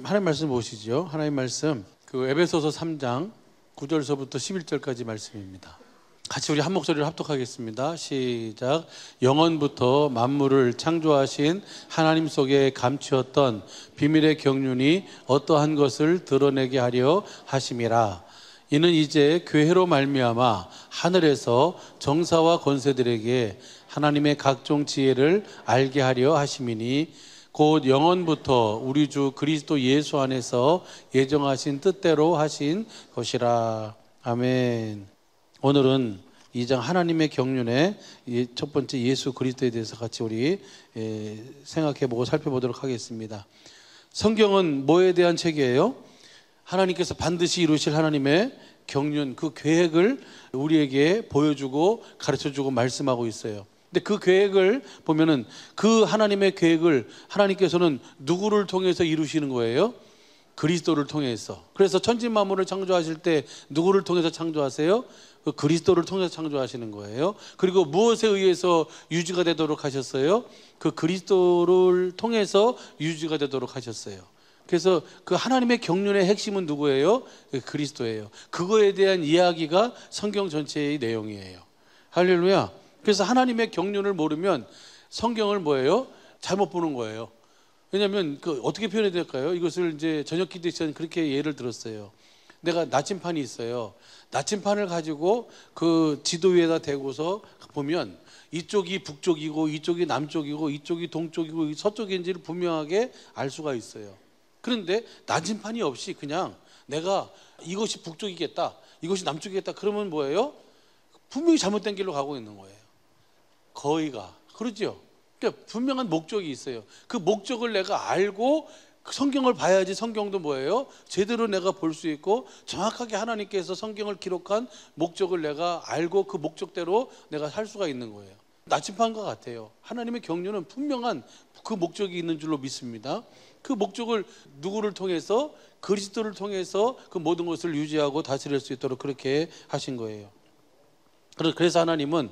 하나님 말씀 보시죠. 하나님 말씀 에베소서 3장 9절서부터 11절까지 말씀입니다. 같이 우리 한 목소리로 합독하겠습니다. 시작. 영원부터 만물을 창조하신 하나님 속에 감추었던 비밀의 경륜이 어떠한 것을 드러내게 하려 하심이라. 이는 이제 교회로 말미암아 하늘에서 정사와 권세들에게 하나님의 각종 지혜를 알게 하려 하심이니 곧 영원부터 우리 주 그리스도 예수 안에서 예정하신 뜻대로 하신 것이라. 아멘. 오늘은 2장 하나님의 경륜의 첫 번째 예수 그리스도에 대해서 같이 우리 생각해보고 살펴보도록 하겠습니다. 성경은 뭐에 대한 책이에요? 하나님께서 반드시 이루실 하나님의 경륜, 그 계획을 우리에게 보여주고 가르쳐주고 말씀하고 있어요. 근데 그 계획을 보면은 그 하나님의 계획을 하나님께서는 누구를 통해서 이루시는 거예요? 그리스도를 통해서. 그래서 천지만물을 창조하실 때 누구를 통해서 창조하세요? 그 그리스도를 통해서 창조하시는 거예요. 그리고 무엇에 의해서 유지가 되도록 하셨어요? 그 그리스도를 통해서 유지가 되도록 하셨어요. 그래서 그 하나님의 경륜의 핵심은 누구예요? 그리스도예요. 그거에 대한 이야기가 성경 전체의 내용이에요. 할렐루야. 그래서 하나님의 경륜을 모르면 성경을 뭐예요? 잘못 보는 거예요. 왜냐하면 어떻게 표현해야 될까요? 이것을 이제 저녁 기도 시간 그렇게 예를 들었어요. 내가 나침판이 있어요. 나침판을 가지고 그 지도 위에다 대고서 보면 이쪽이 북쪽이고 이쪽이 남쪽이고 이쪽이 동쪽이고 서쪽인지를 분명하게 알 수가 있어요. 그런데 나침판이 없이 그냥 내가 이것이 북쪽이겠다, 이것이 남쪽이겠다 그러면 뭐예요? 분명히 잘못된 길로 가고 있는 거예요. 거의가. 그렇죠? 그러니까 분명한 목적이 있어요. 그 목적을 내가 알고 성경을 봐야지 성경도 뭐예요? 제대로 내가 볼 수 있고 정확하게 하나님께서 성경을 기록한 목적을 내가 알고 그 목적대로 내가 살 수가 있는 거예요. 나침판과 같아요. 하나님의 경륜은 분명한 그 목적이 있는 줄로 믿습니다. 그 목적을 누구를 통해서? 그리스도를 통해서 그 모든 것을 유지하고 다스릴 수 있도록 그렇게 하신 거예요. 그래서 하나님은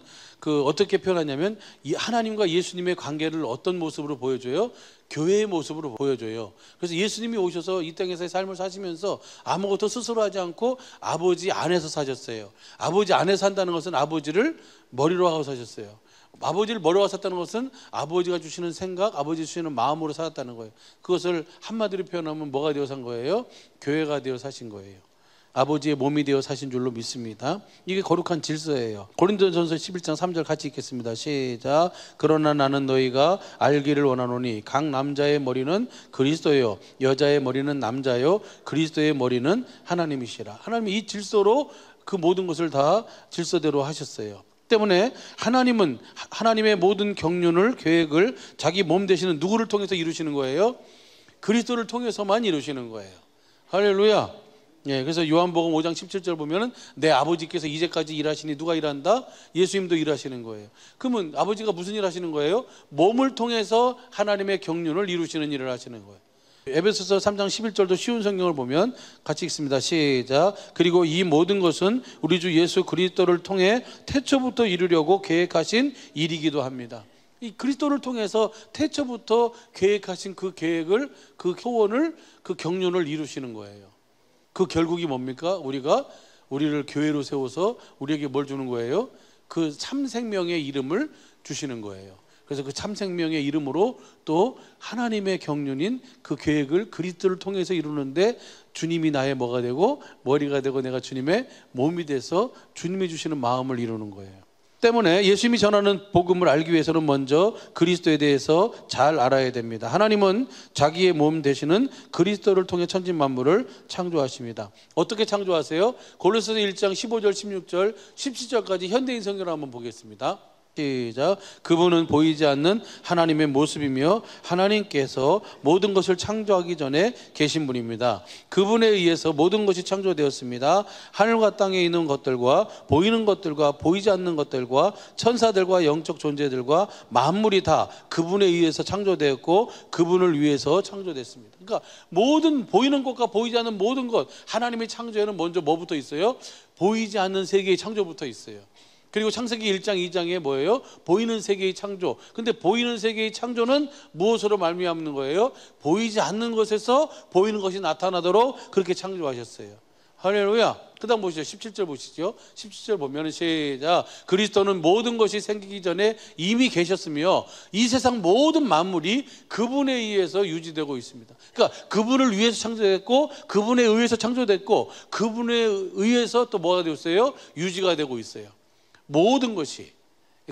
어떻게 표현하냐면 이 하나님과 예수님의 관계를 어떤 모습으로 보여줘요? 교회의 모습으로 보여줘요. 그래서 예수님이 오셔서 이 땅에서의 삶을 사시면서 아무것도 스스로 하지 않고 아버지 안에서 사셨어요. 아버지 안에 산다는 것은 아버지를 머리로 하고 사셨어요. 아버지를 머리로 하고 샀다는 것은 아버지가 주시는 생각, 아버지 주시는 마음으로 살았다는 거예요. 그것을 한마디로 표현하면 뭐가 되어 산 거예요? 교회가 되어 사신 거예요. 아버지의 몸이 되어 사신 줄로 믿습니다. 이게 거룩한 질서예요. 고린도전서 11장 3절 같이 읽겠습니다. 시작. 그러나 나는 너희가 알기를 원하노니 각 남자의 머리는 그리스도요 여자의 머리는 남자요 그리스도의 머리는 하나님이시라. 하나님이 이 질서로 그 모든 것을 다 질서대로 하셨어요. 때문에 하나님은 하나님의 모든 경륜을 계획을 자기 몸 되시는 누구를 통해서 이루시는 거예요? 그리스도를 통해서만 이루시는 거예요. 할렐루야. 예, 그래서 요한복음 5장 17절 보면은 내 아버지께서 이제까지 일하시니 누가 일한다? 예수님도 일하시는 거예요. 그러면 아버지가 무슨 일 하시는 거예요? 몸을 통해서 하나님의 경륜을 이루시는 일을 하시는 거예요. 에베소서 3장 11절도 쉬운 성경을 보면 같이 읽습니다. 시작. 그리고 이 모든 것은 우리 주 예수 그리스도를 통해 태초부터 이루려고 계획하신 일이기도 합니다. 이 그리스도를 통해서 태초부터 계획하신 그 계획을, 그 소원을, 그 경륜을 이루시는 거예요. 그 결국이 뭡니까? 우리를 교회로 세워서 우리에게 뭘 주는 거예요? 그 참생명의 이름을 주시는 거예요. 그래서 그 참생명의 이름으로 또 하나님의 경륜인 그 계획을 그리스도를 통해서 이루는데 주님이 나의 뭐가 되고 머리가 되고 내가 주님의 몸이 돼서 주님이 주시는 마음을 이루는 거예요. 때문에 예수님이 전하는 복음을 알기 위해서는 먼저 그리스도에 대해서 잘 알아야 됩니다. 하나님은 자기의 몸 되시는 그리스도를 통해 천지만물을 창조하십니다. 어떻게 창조하세요? 골로새서 1장 15절, 16절, 17절까지 현대인 성경을 한번 보겠습니다. 시작. 그분은 보이지 않는 하나님의 모습이며 하나님께서 모든 것을 창조하기 전에 계신 분입니다. 그분에 의해서 모든 것이 창조되었습니다. 하늘과 땅에 있는 것들과 보이는 것들과 보이지 않는 것들과 천사들과 영적 존재들과 만물이 다 그분에 의해서 창조되었고 그분을 위해서 창조됐습니다. 그러니까 모든 보이는 것과 보이지 않는 모든 것, 하나님의 창조에는 먼저 뭐부터 있어요? 보이지 않는 세계의 창조부터 있어요. 그리고 창세기 1장 2장에 뭐예요? 보이는 세계의 창조. 근데 보이는 세계의 창조는 무엇으로 말미암는 거예요? 보이지 않는 것에서 보이는 것이 나타나도록 그렇게 창조하셨어요. 할렐루야. 그 다음 보시죠. 17절 보시죠. 17절 보면 시작. 그리스도는 모든 것이 생기기 전에 이미 계셨으며 이 세상 모든 만물이 그분에 의해서 유지되고 있습니다. 그러니까 그분을 위해서 창조됐고, 그분에 의해서 창조됐고, 그분에 의해서 또 뭐가 되었어요? 유지가 되고 있어요. 모든 것이.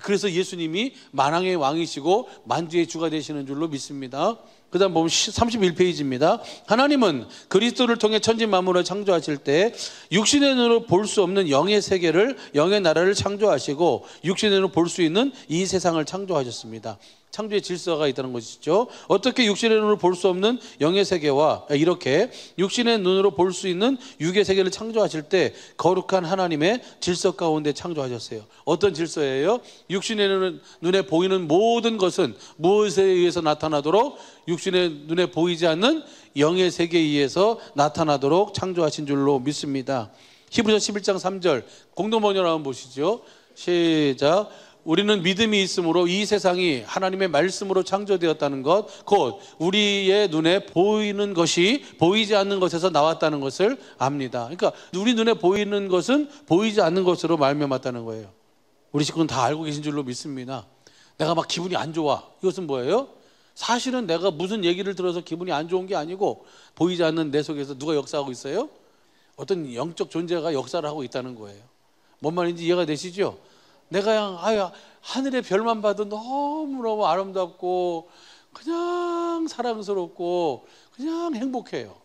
그래서 예수님이 만왕의 왕이시고 만주의 주가 되시는 줄로 믿습니다. 그 다음 보면 31페이지입니다. 하나님은 그리스도를 통해 천지 만물을 창조하실 때 육신의 눈으로 볼 수 없는 영의 세계를, 영의 나라를 창조하시고 육신의 눈으로 볼 수 있는 이 세상을 창조하셨습니다. 창조의 질서가 있다는 것이죠. 어떻게 육신의 눈으로 볼 수 없는 영의 세계와 이렇게 육신의 눈으로 볼 수 있는 육의 세계를 창조하실 때 거룩한 하나님의 질서 가운데 창조하셨어요. 어떤 질서예요? 육신의 눈에 보이는 모든 것은 무엇에 의해서 나타나도록? 육신의 눈에 보이지 않는 영의 세계에 의해서 나타나도록 창조하신 줄로 믿습니다. 히브리서 11장 3절 공동번역을 한번 보시죠. 시작. 우리는 믿음이 있으므로 이 세상이 하나님의 말씀으로 창조되었다는 것, 곧 우리의 눈에 보이는 것이 보이지 않는 것에서 나왔다는 것을 압니다. 그러니까 우리 눈에 보이는 것은 보이지 않는 것으로 말미암았다는 거예요. 우리 식구는 다 알고 계신 줄로 믿습니다. 내가 막 기분이 안 좋아. 이것은 뭐예요? 사실은 내가 무슨 얘기를 들어서 기분이 안 좋은 게 아니고 보이지 않는 내 속에서 누가 역사하고 있어요? 어떤 영적 존재가 역사를 하고 있다는 거예요. 뭔 말인지 이해가 되시죠? 내가 하늘의 별만 봐도 너무너무 아름답고 그냥 사랑스럽고 그냥 행복해요.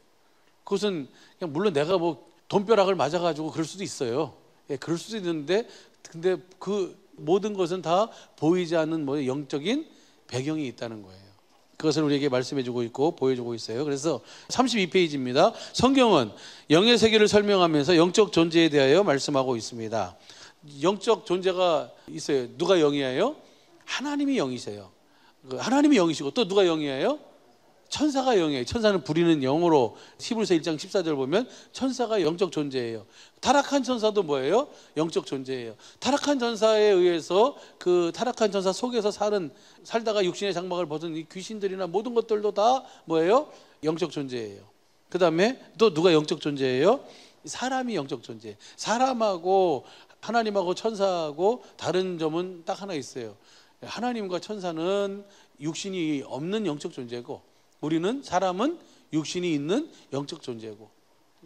그것은 그냥 물론 내가 뭐 돈벼락을 맞아가지고 그럴 수도 있어요. 예, 그럴 수도 있는데 근데 그 모든 것은 다 보이지 않는 뭐 영적인 배경이 있다는 거예요. 그것을 우리에게 말씀해주고 있고 보여주고 있어요. 그래서 32페이지입니다. 성경은 영의 세계를 설명하면서 영적 존재에 대하여 말씀하고 있습니다. 영적 존재가 있어요. 누가 영이에요? 하나님이 영이세요. 하나님이 영이시고 또 누가 영이에요? 천사가 영이에요. 천사는 부리는 영으로 히브리서 1장 14절 보면 천사가 영적 존재예요. 타락한 천사도 뭐예요? 영적 존재예요. 타락한 천사에 의해서 그 타락한 천사 속에서 살다가 육신의 장막을 벗은 이 귀신들이나 모든 것들도 다 뭐예요? 영적 존재예요. 그 다음에 또 누가 영적 존재예요? 사람이 영적 존재예요. 사람하고 하나님하고 천사하고 다른 점은 딱 하나 있어요. 하나님과 천사는 육신이 없는 영적 존재고 우리는 사람은 육신이 있는 영적 존재고,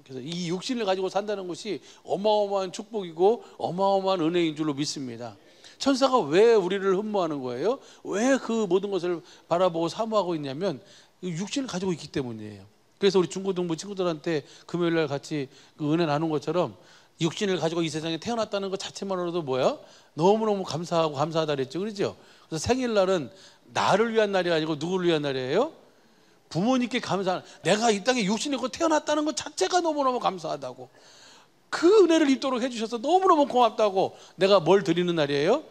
그래서 이 육신을 가지고 산다는 것이 어마어마한 축복이고 어마어마한 은혜인 줄로 믿습니다. 천사가 왜 우리를 흠모하는 거예요? 왜 그 모든 것을 바라보고 사모하고 있냐면 육신을 가지고 있기 때문이에요. 그래서 우리 중고등부 친구들한테 금요일날 같이 그 은혜 나눈 것처럼 육신을 가지고 이 세상에 태어났다는 것 자체만으로도 뭐야? 너무너무 감사하고 감사하다 그랬죠. 그렇죠? 그래서 생일날은 나를 위한 날이 아니고 누구를 위한 날이에요? 부모님께 감사하는, 내가 이 땅에 육신이 있고 태어났다는 것 자체가 너무너무 감사하다고, 그 은혜를 입도록 해주셔서 너무너무 고맙다고 내가 뭘 드리는 날이에요?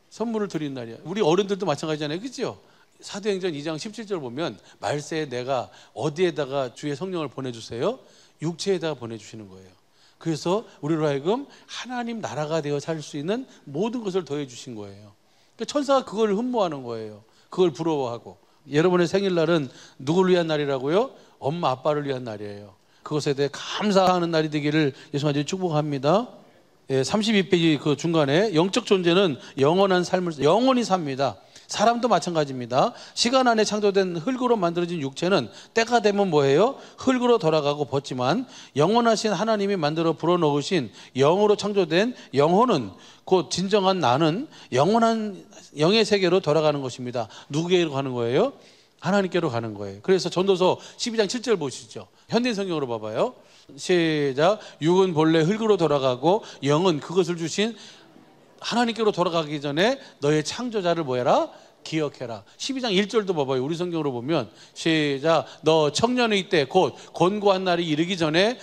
선물을 드리는 날이에요. 우리 어른들도 마찬가지잖아요. 그렇죠? 사도행전 2장 17절 보면 말세에 내가 어디에다가 주의 성령을 보내주세요? 육체에다가 보내주시는 거예요. 그래서 우리로 하여금 하나님 나라가 되어 살 수 있는 모든 것을 더해 주신 거예요. 그러니까 천사가 그걸 흠모하는 거예요. 그걸 부러워하고. 여러분의 생일날은 누구를 위한 날이라고요? 엄마 아빠를 위한 날이에요. 그것에 대해 감사하는 날이 되기를 예수님 축복합니다. 32페이지 그 중간에 영적 존재는 영원한 삶을 영원히 삽니다. 사람도 마찬가지입니다. 시간 안에 창조된 흙으로 만들어진 육체는 때가 되면 뭐예요? 흙으로 돌아가고 벗지만 영원하신 하나님이 만들어 불어넣으신 영으로 창조된 영혼은, 곧 진정한 나는 영원한 영의 세계로 돌아가는 것입니다. 누구에게로 가는 거예요? 하나님께로 가는 거예요. 그래서 전도서 12장 7절 보시죠. 현대 성경으로 봐봐요. 시작. 육은 본래 흙으로 돌아가고 영은 그것을 주신 하나님께로 돌아가기 전에 너의 창조자를 뭐해라? 기억해라. 12장 1절도 봐봐요. 우리 성경으로 보면 시작. 너 청년의 때 곧 곤고한 날이 이르기 전에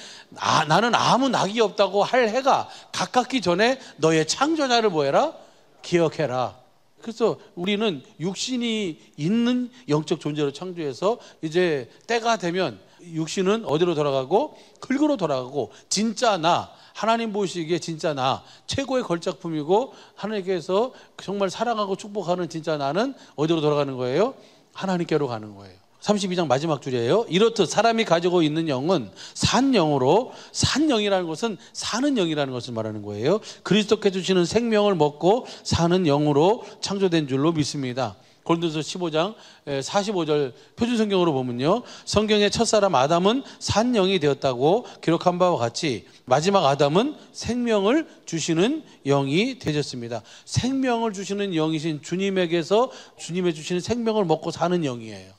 나는 아무 낙이 없다고 할 해가 가깝기 전에 너의 창조자를 뭐해라? 기억해라. 그래서 우리는 육신이 있는 영적 존재로 창조해서 이제 때가 되면 육신은 어디로 돌아가고? 흙으로 돌아가고, 진짜 나, 하나님 보시기에 진짜 나, 최고의 걸작품이고 하나님께서 정말 사랑하고 축복하는 진짜 나는 어디로 돌아가는 거예요? 하나님께로 가는 거예요. 32장 마지막 줄이에요. 이렇듯 사람이 가지고 있는 영은 산 영으로, 산 영이라는 것은 사는 영이라는 것을 말하는 거예요. 그리스도께 주시는 생명을 먹고 사는 영으로 창조된 줄로 믿습니다. 고린도서 15장 45절 표준성경으로 보면요, 성경의 첫사람 아담은 산 영이 되었다고 기록한 바와 같이 마지막 아담은 생명을 주시는 영이 되셨습니다. 생명을 주시는 영이신 주님에게서 주님의 주시는 생명을 먹고 사는 영이에요.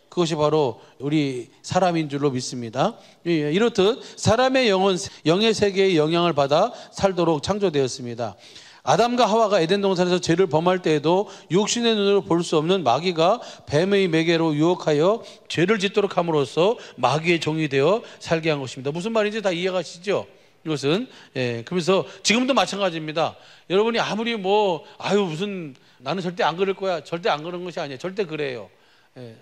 그것이 바로 우리 사람인 줄로 믿습니다. 이렇듯 사람의 영은 영의 세계의 영향을 받아 살도록 창조되었습니다. 아담과 하와가 에덴 동산에서 죄를 범할 때에도 육신의 눈으로 볼 수 없는 마귀가 뱀의 매개로 유혹하여 죄를 짓도록 함으로써 마귀의 종이 되어 살게 한 것입니다. 무슨 말인지 다 이해가시죠? 이것은 그러면서 지금도 마찬가지입니다. 여러분이 아무리 무슨 나는 절대 안 그럴 거야, 절대 안 그런 것이 아니에요. 절대 그래요.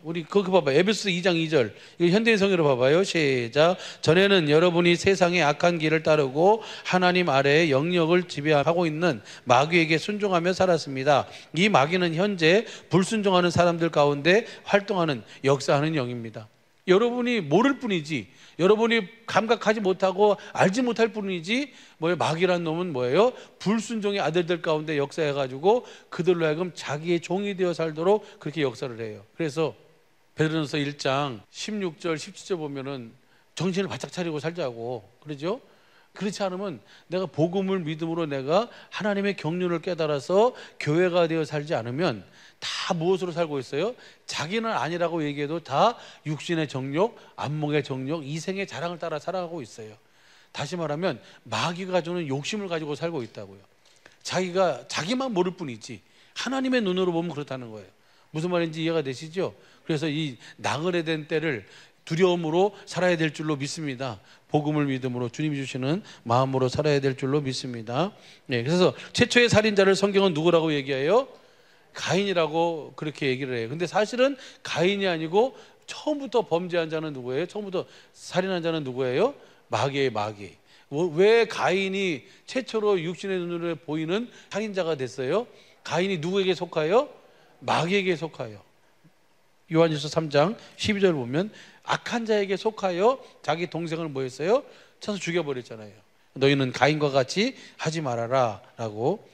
우리 거기 봐봐요. 에베소서 2장 2절. 이거 현대인 성경으로 봐봐요. 시작. 전에는 여러분이 세상의 악한 길을 따르고 하나님 아래에 영역을 지배하고 있는 마귀에게 순종하며 살았습니다. 이 마귀는 현재 불순종하는 사람들 가운데 활동하는 역사하는 영입니다. 여러분이 모를 뿐이지, 여러분이 감각하지 못하고 알지 못할 뿐이지, 마귀란 놈은 뭐예요? 불순종의 아들들 가운데 역사해가지고 그들로 하여금 자기의 종이 되어 살도록 그렇게 역사를 해요. 그래서 베드로전서 1장 16절 17절 보면은 정신을 바짝 차리고 살자고 그러죠. 그렇지 않으면 내가 복음을 믿음으로 내가 하나님의 경륜을 깨달아서 교회가 되어 살지 않으면 다 무엇으로 살고 있어요? 자기는 아니라고 얘기해도 다 육신의 정욕, 안목의 정욕, 이생의 자랑을 따라 살아가고 있어요. 다시 말하면 마귀가 주는 욕심을 가지고 살고 있다고요. 자기만 모를 뿐이지 하나님의 눈으로 보면 그렇다는 거예요. 무슨 말인지 이해가 되시죠? 그래서 이 나그네 된 때를 두려움으로 살아야 될 줄로 믿습니다. 복음을 믿음으로 주님이 주시는 마음으로 살아야 될 줄로 믿습니다. 그래서 최초의 살인자를 성경은 누구라고 얘기해요? 가인이라고 그렇게 얘기를 해요. 근데 사실은 가인이 아니고 처음부터 범죄한 자는 누구예요? 처음부터 살인한 자는 누구예요? 마귀예요, 마귀. 왜 가인이 최초로 육신의 눈으로 보이는 살인자가 됐어요? 가인이 누구에게 속하여? 마귀에게 속하여. 요한일서 3장 12절 보면 악한 자에게 속하여 자기 동생을 뭐 했어요? 쳐서 죽여버렸잖아요. 너희는 가인과 같이 하지 말아라 라고.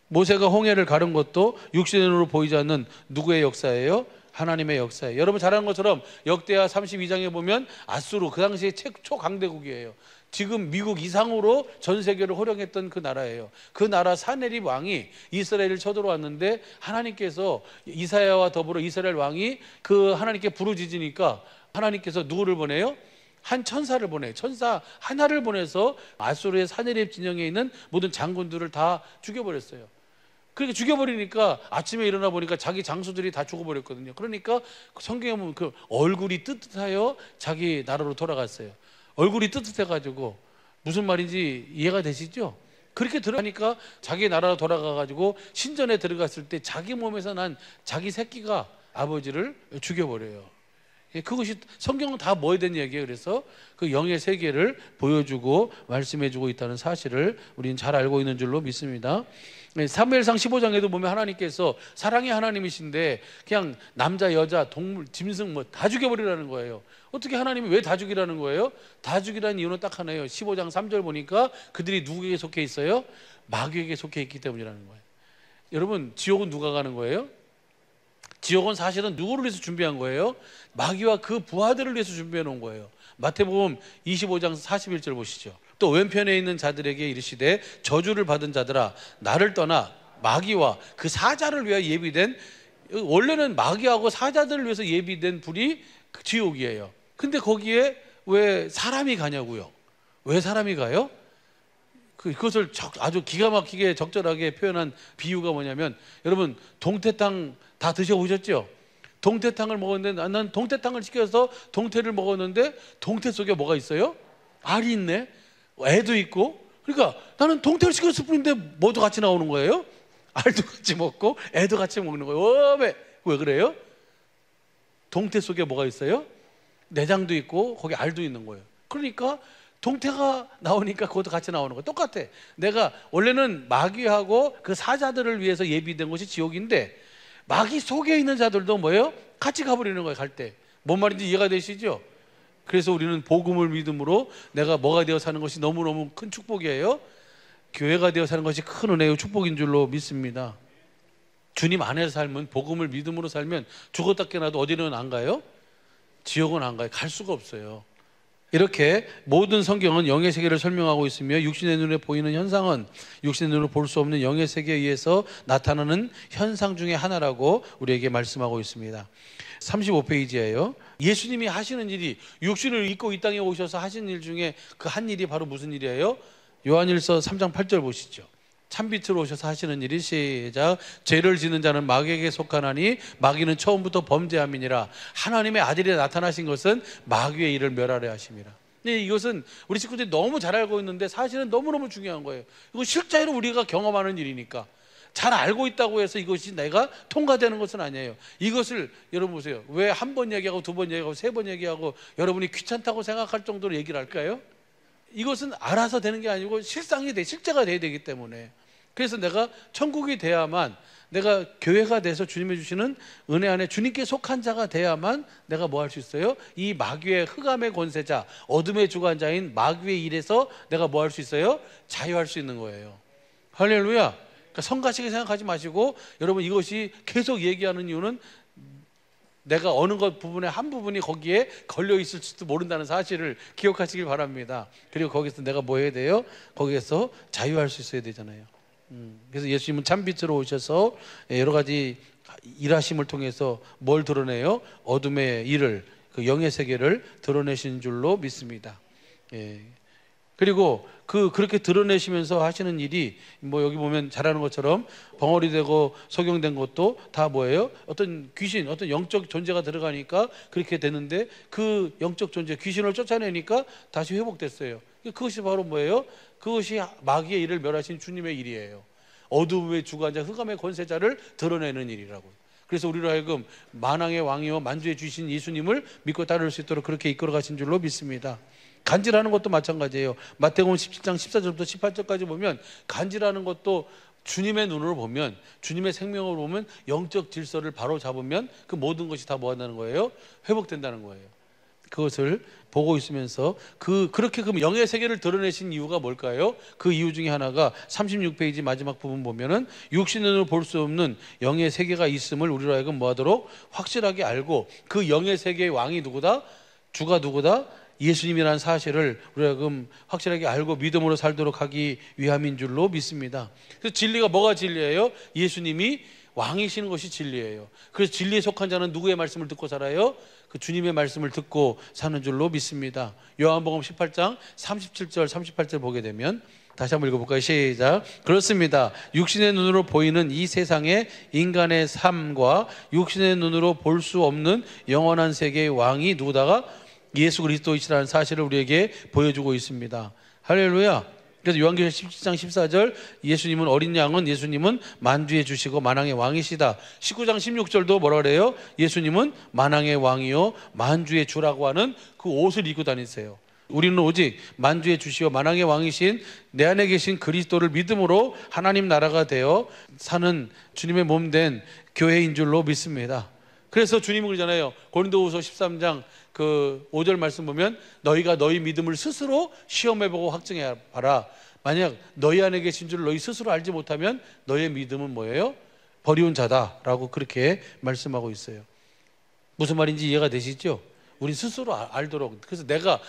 모세가 홍해를 가른 것도 육신의 눈으로 보이지 않는 누구의 역사예요? 하나님의 역사예요. 여러분 잘 아는 것처럼 역대하 32장에 보면 아수르, 그 당시에 초강대국이에요. 지금 미국 이상으로 전 세계를 호령했던 그 나라예요. 그 나라 사네립 왕이 이스라엘을 쳐들어왔는데 하나님께서 이사야와 더불어 이스라엘 왕이 그 하나님께 부르짖으니까 하나님께서 누구를 보내요? 한 천사를 보내요. 천사 하나를 보내서 아수르의 사네립 진영에 있는 모든 장군들을 다 죽여버렸어요. 그렇게 죽여버리니까 아침에 일어나 보니까 자기 장수들이 다 죽어버렸거든요. 그러니까 성경에 보면 그 얼굴이 뜨뜻하여 자기 나라로 돌아갔어요. 얼굴이 뜨뜻해가지고 무슨 말인지 이해가 되시죠? 그렇게 들어가니까 자기 나라로 돌아가가지고 신전에 들어갔을 때 자기 몸에서 난 자기 새끼가 아버지를 죽여버려요. 그것이 성경은 다 뭐에 대한 얘기예요. 그래서 그 영의 세계를 보여주고 말씀해주고 있다는 사실을 우리는 잘 알고 있는 줄로 믿습니다. 사무엘상 15장에도 보면 하나님께서 사랑의 하나님이신데 그냥 남자, 여자, 동물, 짐승 다 죽여버리라는 거예요. 어떻게 하나님이 왜 다 죽이라는 거예요? 다 죽이라는 이유는 딱 하나예요. 15장 3절 보니까 그들이 누구에게 속해 있어요? 마귀에게 속해 있기 때문이라는 거예요. 여러분 지옥은 누가 가는 거예요? 지옥은 사실은 누구를 위해서 준비한 거예요? 마귀와 그 부하들을 위해서 준비해 놓은 거예요. 마태복음 25장 41절 보시죠. 또 왼편에 있는 자들에게 이르시되 저주를 받은 자들아 나를 떠나 마귀와 그 사자를 위하여 예비된, 원래는 마귀하고 사자들을 위해서 예비된 불이 지옥이에요. 근데 거기에 왜 사람이 가냐고요? 왜 사람이 가요? 그것을 아주 기가 막히게 적절하게 표현한 비유가 뭐냐면, 여러분 동태탕 다 드셔보셨죠? 동태탕을 먹었는데 난 동태탕을 시켜서 동태를 먹었는데 동태 속에 뭐가 있어요? 알이 있네, 애도 있고. 그러니까 나는 동태를 시켰을 뿐인데 뭐도 같이 나오는 거예요? 알도 같이 먹고 애도 같이 먹는 거예요. 왜 그래요? 동태 속에 뭐가 있어요? 내장도 있고 거기 알도 있는 거예요. 그러니까 동태가 나오니까 그것도 같이 나오는 거예요. 똑같아. 내가 원래는 마귀하고 그 사자들을 위해서 예비된 것이 지옥인데 마귀 속에 있는 자들도 뭐예요? 같이 가버리는 거예요. 갈 때. 뭔 말인지 이해가 되시죠? 그래서 우리는 복음을 믿음으로 내가 뭐가 되어 사는 것이 너무너무 큰 축복이에요. 교회가 되어 사는 것이 큰 은혜요 축복인 줄로 믿습니다. 주님 안에서 살면, 복음을 믿음으로 살면 죽었다 깨어나도 어디는 안 가요? 지옥은 안 가요. 갈 수가 없어요. 이렇게 모든 성경은 영의 세계를 설명하고 있으며 육신의 눈에 보이는 현상은 육신의 눈으로 볼 수 없는 영의 세계에 의해서 나타나는 현상 중에 하나라고 우리에게 말씀하고 있습니다. 35페이지예요. 예수님이 하시는 일이, 육신을 입고 이 땅에 오셔서 하신 일 중에 그 한 일이 바로 무슨 일이에요? 요한일서 3장 8절 보시죠. 참빛으로 오셔서 하시는 일이, 시작. 죄를 짓는 자는 마귀에게 속하나니 마귀는 처음부터 범죄함이니라. 하나님의 아들이 나타나신 것은 마귀의 일을 멸하려 하심이라. 이것은 우리 친구들이 너무 잘 알고 있는데 사실은 너무너무 중요한 거예요. 이거 실제로 우리가 경험하는 일이니까. 잘 알고 있다고 해서 이것이 내가 통과되는 것은 아니에요. 이것을 여러분 보세요. 왜 한 번 얘기하고 두 번 얘기하고 세 번 얘기하고 여러분이 귀찮다고 생각할 정도로 얘기를 할까요? 이것은 알아서 되는 게 아니고 실상이 돼, 실제가 돼야 되기 때문에. 그래서 내가 천국이 돼야만, 내가 교회가 돼서 주님이 주시는 은혜 안에 주님께 속한 자가 돼야만 내가 뭐 할 수 있어요? 이 마귀의 흑암의 권세자, 어둠의 주관자인 마귀의 일에서 내가 뭐 할 수 있어요? 자유할 수 있는 거예요. 할렐루야. 그러니까 성가시게 생각하지 마시고, 여러분 이것이 계속 얘기하는 이유는 내가 어느 것 부분에 한 부분이 거기에 걸려 있을지도 모른다는 사실을 기억하시길 바랍니다. 그리고 거기서 내가 뭐 해야 돼요? 거기에서 자유할 수 있어야 되잖아요. 그래서 예수님은 참빛으로 오셔서 여러 가지 일하심을 통해서 뭘 드러내요? 어둠의 일을, 그 영의 세계를 드러내신 줄로 믿습니다. 그리고 그렇게 드러내시면서 하시는 일이, 뭐 여기 보면 잘하는 것처럼 벙어리 되고 소경된 것도 다 뭐예요? 어떤 귀신, 어떤 영적 존재가 들어가니까 그렇게 되는데, 그 영적 존재, 귀신을 쫓아내니까 다시 회복됐어요. 그것이 바로 뭐예요? 그것이 마귀의 일을 멸하신 주님의 일이에요. 어둠의 주관자, 흑암의 권세자를 드러내는 일이라고요. 그래서 우리로 하여금 만왕의 왕이요 만주의 주신 예수님을 믿고 따를 수 있도록 그렇게 이끌어 가신 줄로 믿습니다. 간질하는 것도 마찬가지예요. 마태복음 17장 14절부터 18절까지 보면 간질하는 것도 주님의 눈으로 보면, 주님의 생명으로 보면, 영적 질서를 바로 잡으면 그 모든 것이 다 뭐 한다는 거예요? 회복된다는 거예요. 그것을 보고 있으면서 그렇게 그 영의 세계를 드러내신 이유가 뭘까요? 그 이유 중에 하나가 36페이지 마지막 부분 보면은 육신으로 볼 수 없는 영의 세계가 있음을 우리로 하여금 뭐하도록 확실하게 알고, 그 영의 세계의 왕이 누구다? 주가 누구다? 예수님이라는 사실을 우리가 지금 확실하게 알고 믿음으로 살도록 하기 위함인 줄로 믿습니다. 그래서 진리가 뭐가 진리예요? 예수님이 왕이시는 것이 진리예요. 그래서 진리에 속한 자는 누구의 말씀을 듣고 살아요? 그 주님의 말씀을 듣고 사는 줄로 믿습니다. 요한복음 18장 37절 38절 보게 되면, 다시 한번 읽어볼까요? 시작. 그렇습니다. 육신의 눈으로 보이는 이 세상의 인간의 삶과 육신의 눈으로 볼 수 없는 영원한 세계의 왕이 누구다가? 예수 그리스도이시라는 사실을 우리에게 보여주고 있습니다. 할렐루야. 그래서 요한계시록 17장 14절, 예수님은 어린 양은, 예수님은 만주에 주시고 만왕의 왕이시다. 19장 16절도 뭐라 그래요? 예수님은 만왕의 왕이요 만주의 주라고 하는 그 옷을 입고 다니세요. 우리는 오직 만주의 주시오 만왕의 왕이신 내 안에 계신 그리스도를 믿음으로 하나님 나라가 되어 사는 주님의 몸 된 교회인 줄로 믿습니다. 그래서 주님은 그러잖아요. 고린도후서 13장 그 5절 말씀 보면, 너희가 너희 믿음을 스스로 시험해보고 확증해봐라. 만약 너희 안에 계신 줄 너희 스스로 알지 못하면 너희의 믿음은 뭐예요? 버리운 자다라고 그렇게 말씀하고 있어요. 무슨 말인지 이해가 되시죠? 우리 스스로 알도록. 그래서 내가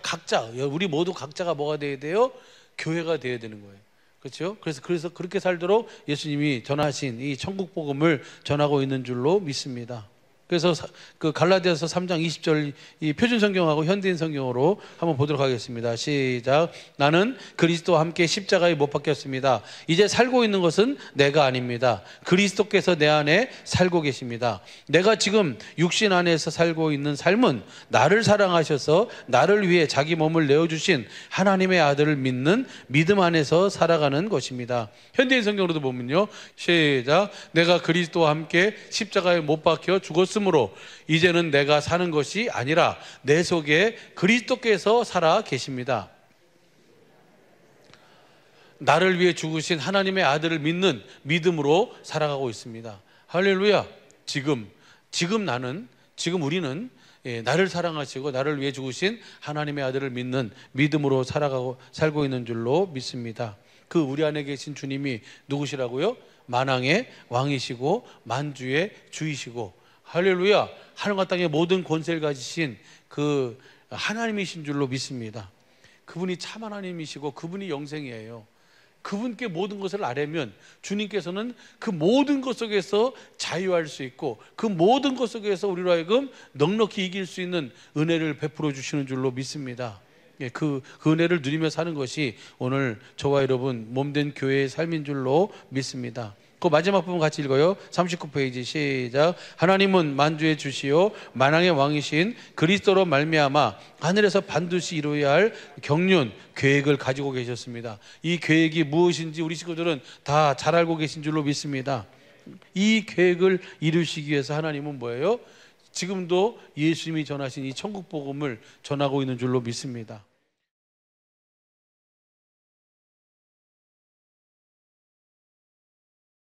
각자, 우리 모두 각자가 뭐가 돼야 돼요? 교회가 돼야 되는 거예요. 그렇죠? 그래서 그렇게 살도록 예수님이 전하신 이 천국 복음을 전하고 있는 줄로 믿습니다. 그래서 그 갈라디아서 3장 20절 이 표준 성경하고 현대인 성경으로 한번 보도록 하겠습니다. 시작. 나는 그리스도와 함께 십자가에 못 박혔습니다. 이제 살고 있는 것은 내가 아닙니다. 그리스도께서 내 안에 살고 계십니다. 내가 지금 육신 안에서 살고 있는 삶은 나를 사랑하셔서 나를 위해 자기 몸을 내어주신 하나님의 아들을 믿는 믿음 안에서 살아가는 것입니다. 현대인 성경으로도 보면요. 시작. 내가 그리스도와 함께 십자가에 못 박혀 죽었음 이루었으므로 이제는 내가 사는 것이 아니라 내 속에 그리스도께서 살아 계십니다. 나를 위해 죽으신 하나님의 아들을 믿는 믿음으로 살아가고 있습니다. 할렐루야. 지금 우리는 나를 사랑하시고 나를 위해 죽으신 하나님의 아들을 믿는 믿음으로 살고 있는 줄로 믿습니다. 그 우리 안에 계신 주님이 누구시라고요? 만왕의 왕이시고 만주의 주이시고, 할렐루야, 하늘과 땅의 모든 권세를 가지신 그 하나님이신 줄로 믿습니다. 그분이 참 하나님이시고 그분이 영생이에요. 그분께 모든 것을 아뢰면 주님께서는 그 모든 것 속에서 자유할 수 있고 그 모든 것 속에서 우리로 하여금 넉넉히 이길 수 있는 은혜를 베풀어 주시는 줄로 믿습니다. 그 은혜를 누리며 사는 것이 오늘 저와 여러분 몸된 교회의 삶인 줄로 믿습니다. 그 마지막 부분 같이 읽어요. 39페이지 시작. 하나님은 만주의 주시요 만왕의 왕이신 그리스도로 말미암아 하늘에서 반드시 이루어야 할 경륜 계획을 가지고 계셨습니다. 이 계획이 무엇인지 우리 식구들은 다 잘 알고 계신 줄로 믿습니다. 이 계획을 이루시기 위해서 하나님은 뭐예요? 지금도 예수님이 전하신 이 천국 복음을 전하고 있는 줄로 믿습니다.